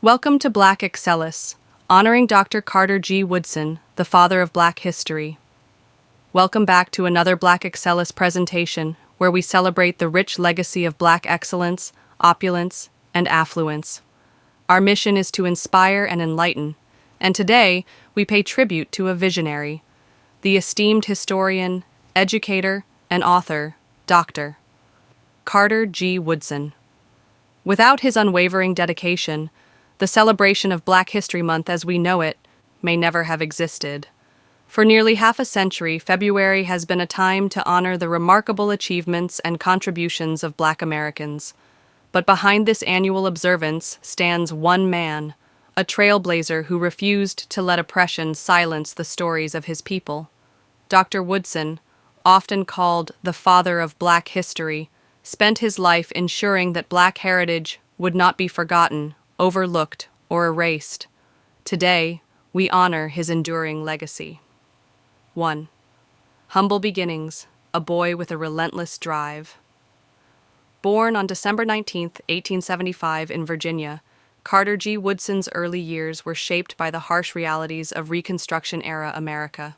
Welcome to Black Excellus, honoring Dr. Carter G. Woodson, the father of Black history. Welcome back to another Black Excellus presentation, where we celebrate the rich legacy of Black excellence, opulence, and affluence. Our mission is to inspire and enlighten, and today we pay tribute to a visionary, the esteemed historian, educator, and author, Dr. Carter G. Woodson. Without his unwavering dedication, the celebration of Black History Month as we know it may never have existed. For nearly half a century, February has been a time to honor the remarkable achievements and contributions of Black Americans. But behind this annual observance stands one man, a trailblazer who refused to let oppression silence the stories of his people. Dr. Woodson, often called the father of Black history, spent his life ensuring that Black heritage would not be forgotten, overlooked, or erased. Today, we honor his enduring legacy. 1. Humble beginnings, a boy with a relentless drive. Born on December 19, 1875 in Virginia, Carter G. Woodson's early years were shaped by the harsh realities of Reconstruction-era America.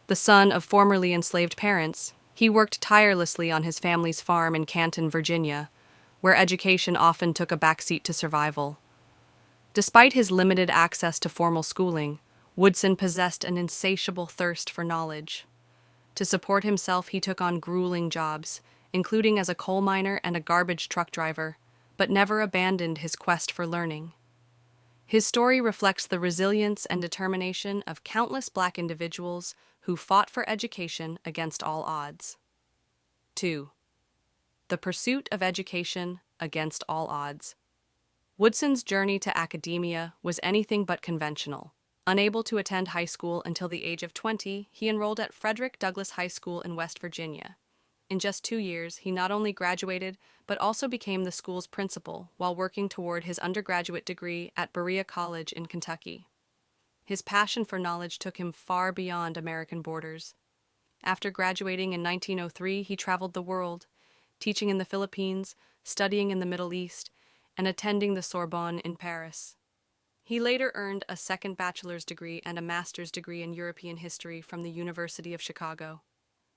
The son of formerly enslaved parents, he worked tirelessly on his family's farm in Canton, Virginia, where education often took a backseat to survival. Despite his limited access to formal schooling, Woodson possessed an insatiable thirst for knowledge. To support himself, he took on grueling jobs, including as a coal miner and a garbage truck driver, but never abandoned his quest for learning. His story reflects the resilience and determination of countless Black individuals who fought for education against all odds. 2. The pursuit of education against all odds. Woodson's journey to academia was anything but conventional. Unable to attend high school until the age of 20, he enrolled at Frederick Douglass High School in West Virginia. In just 2 years, he not only graduated, but also became the school's principal while working toward his undergraduate degree at Berea College in Kentucky. His passion for knowledge took him far beyond American borders. After graduating in 1903, he traveled the world, teaching in the Philippines, studying in the Middle East, and attending the Sorbonne in Paris. He later earned a second bachelor's degree and a master's degree in European history from the University of Chicago.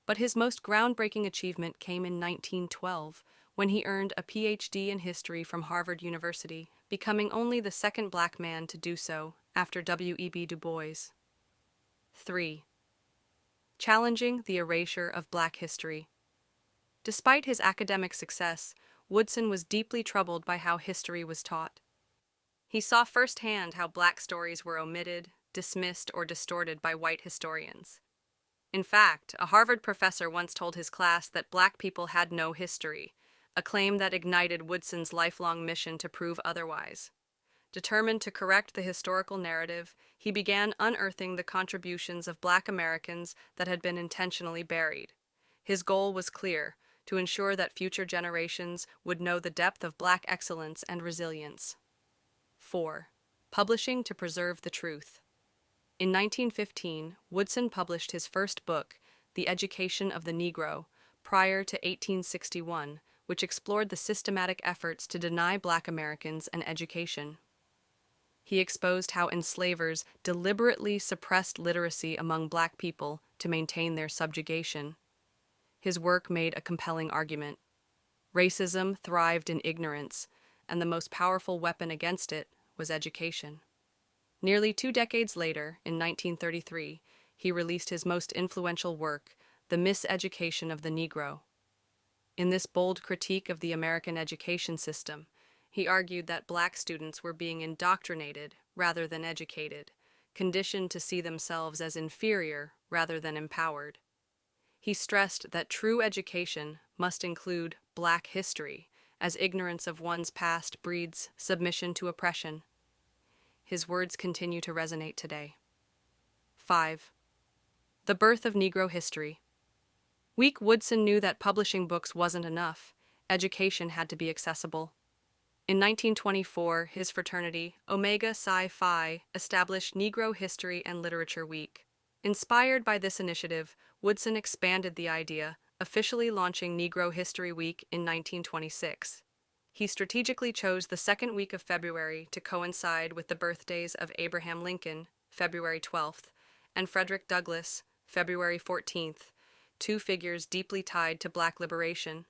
But his most groundbreaking achievement came in 1912, when he earned a PhD in history from Harvard University, becoming only the second Black man to do so after W.E.B. Du Bois. 3. Challenging the erasure of Black history. Despite his academic success, Woodson was deeply troubled by how history was taught. He saw firsthand how Black stories were omitted, dismissed, or distorted by white historians. In fact, a Harvard professor once told his class that Black people had no history, a claim that ignited Woodson's lifelong mission to prove otherwise. Determined to correct the historical narrative, he began unearthing the contributions of Black Americans that had been intentionally buried. His goal was clear: to ensure that future generations would know the depth of Black excellence and resilience. 4. Publishing to preserve the truth. In 1915, Woodson published his first book, The Education of the Negro, prior to 1861, which explored the systematic efforts to deny Black Americans an education. He exposed how enslavers deliberately suppressed literacy among Black people to maintain their subjugation. His work made a compelling argument. Racism thrived in ignorance, and the most powerful weapon against it was education. Nearly 2 decades later, in 1933, he released his most influential work, The Miseducation of the Negro. In this bold critique of the American education system, he argued that Black students were being indoctrinated rather than educated, conditioned to see themselves as inferior rather than empowered. He stressed that true education must include Black history, as ignorance of one's past breeds submission to oppression. His words continue to resonate today. 5. The birth of Negro history. Woodson knew that publishing books wasn't enough. Education had to be accessible. In 1924, his fraternity, Omega Psi Phi, established Negro History and Literature Week. Inspired by this initiative, Woodson expanded the idea, officially launching Negro History Week in 1926. He strategically chose the second week of February to coincide with the birthdays of Abraham Lincoln, February 12th, and Frederick Douglass, February 14th, two figures deeply tied to Black liberation.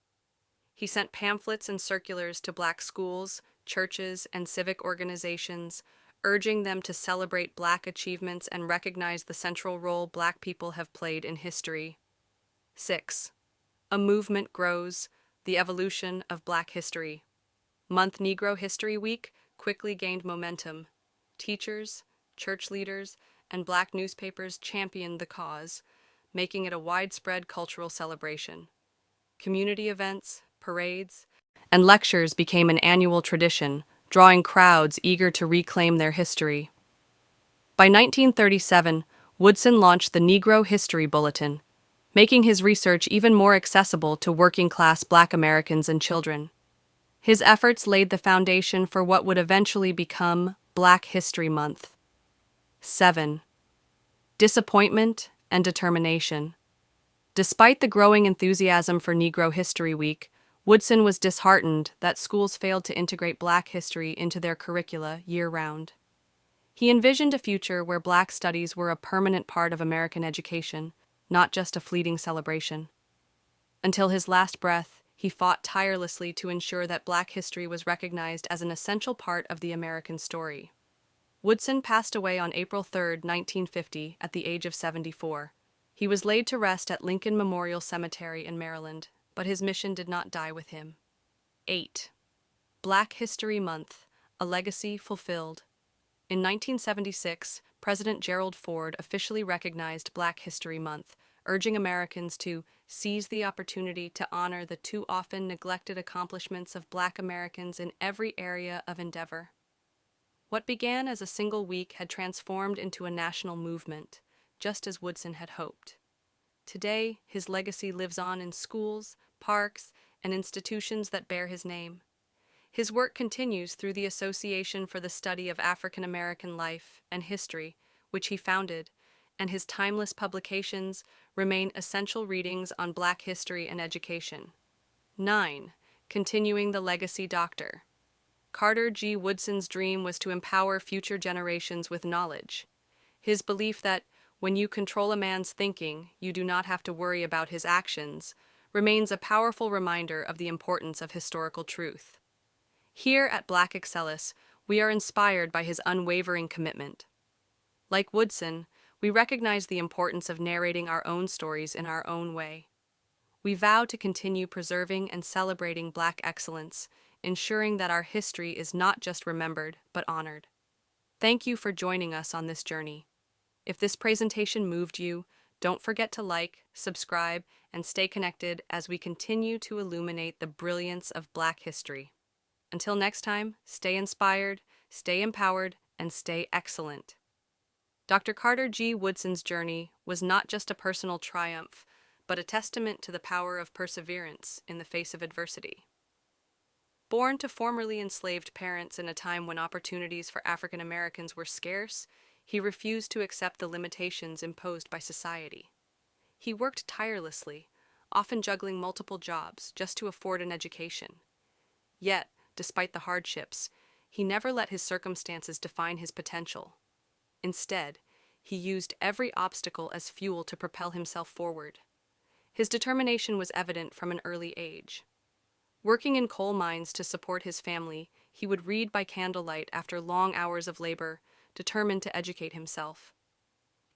He sent pamphlets and circulars to Black schools, churches, and civic organizations, urging them to celebrate Black achievements and recognize the central role Black people have played in history. 6. A movement grows, the evolution of Black history. Month Negro History Week quickly gained momentum. Teachers, church leaders, and Black newspapers championed the cause, making it a widespread cultural celebration. Community events, parades, and lectures became an annual tradition, drawing crowds eager to reclaim their history. By 1937, Woodson launched the Negro History Bulletin, making his research even more accessible to working-class Black Americans and children. His efforts laid the foundation for what would eventually become Black History Month. 7. Disappointment and determination. Despite the growing enthusiasm for Negro History Week, Woodson was disheartened that schools failed to integrate Black history into their curricula year-round. He envisioned a future where Black studies were a permanent part of American education, not just a fleeting celebration. Until his last breath, he fought tirelessly to ensure that Black history was recognized as an essential part of the American story. Woodson passed away on April 3, 1950, at the age of 74. He was laid to rest at Lincoln Memorial Cemetery in Maryland, but his mission did not die with him. 8. Black History Month, a legacy fulfilled. In 1976, President Gerald Ford officially recognized Black History Month, urging Americans to seize the opportunity to honor the too often neglected accomplishments of Black Americans in every area of endeavor. What began as a single week had transformed into a national movement, just as Woodson had hoped. Today, his legacy lives on in schools, parks, and institutions that bear his name. His work continues through the Association for the Study of African American Life and History, which he founded, and his timeless publications remain essential readings on Black history and education. 9. Continuing the legacy Dr. Carter G. Woodson's dream was to empower future generations with knowledge. His belief that when you control a man's thinking, you do not have to worry about his actions, remains a powerful reminder of the importance of historical truth. Here at Black Excellus, we are inspired by his unwavering commitment. Like Woodson, we recognize the importance of narrating our own stories in our own way. We vow to continue preserving and celebrating Black excellence, ensuring that our history is not just remembered, but honored. Thank you for joining us on this journey. If this presentation moved you, don't forget to like, subscribe, and stay connected as we continue to illuminate the brilliance of Black history. Until next time, stay inspired, stay empowered, and stay excellent. Dr. Carter G. Woodson's journey was not just a personal triumph, but a testament to the power of perseverance in the face of adversity. Born to formerly enslaved parents in a time when opportunities for African Americans were scarce, he refused to accept the limitations imposed by society. He worked tirelessly, often juggling multiple jobs just to afford an education. Yet, despite the hardships, he never let his circumstances define his potential. Instead, he used every obstacle as fuel to propel himself forward. His determination was evident from an early age. Working in coal mines to support his family, he would read by candlelight after long hours of labor, determined to educate himself.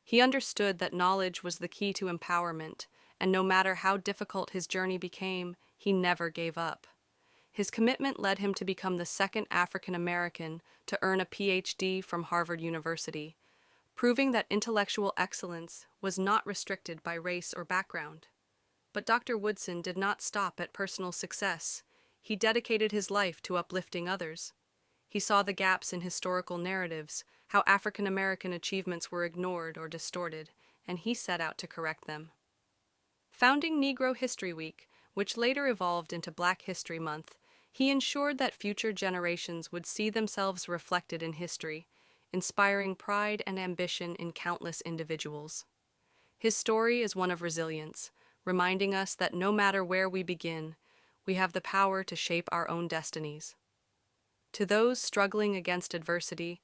He understood that knowledge was the key to empowerment, and no matter how difficult his journey became, he never gave up. His commitment led him to become the second African American to earn a PhD from Harvard University, proving that intellectual excellence was not restricted by race or background. But Dr. Woodson did not stop at personal success. He dedicated his life to uplifting others. He saw the gaps in historical narratives, how African American achievements were ignored or distorted, and he set out to correct them. Founding Negro History Week, which later evolved into Black History Month, he ensured that future generations would see themselves reflected in history, inspiring pride and ambition in countless individuals. His story is one of resilience, reminding us that no matter where we begin, we have the power to shape our own destinies. To those struggling against adversity,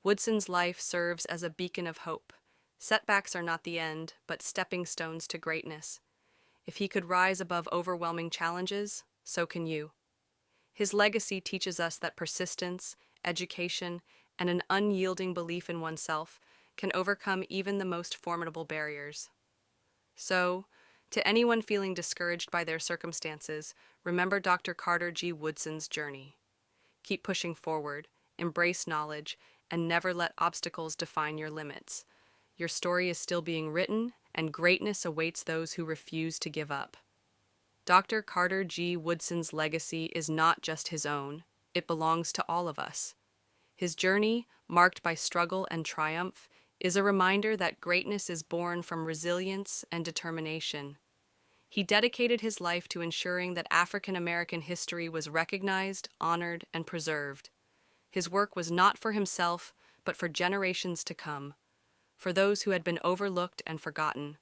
Woodson's life serves as a beacon of hope. Setbacks are not the end, but stepping stones to greatness. If he could rise above overwhelming challenges, so can you. His legacy teaches us that persistence, education, and an unyielding belief in oneself can overcome even the most formidable barriers. So, to anyone feeling discouraged by their circumstances, remember Dr. Carter G. Woodson's journey. Keep pushing forward, embrace knowledge, and never let obstacles define your limits. Your story is still being written, and greatness awaits those who refuse to give up. Dr. Carter G. Woodson's legacy is not just his own, it belongs to all of us. His journey, marked by struggle and triumph, is a reminder that greatness is born from resilience and determination. He dedicated his life to ensuring that African American history was recognized, honored, and preserved. His work was not for himself, but for generations to come, for those who had been overlooked and forgotten.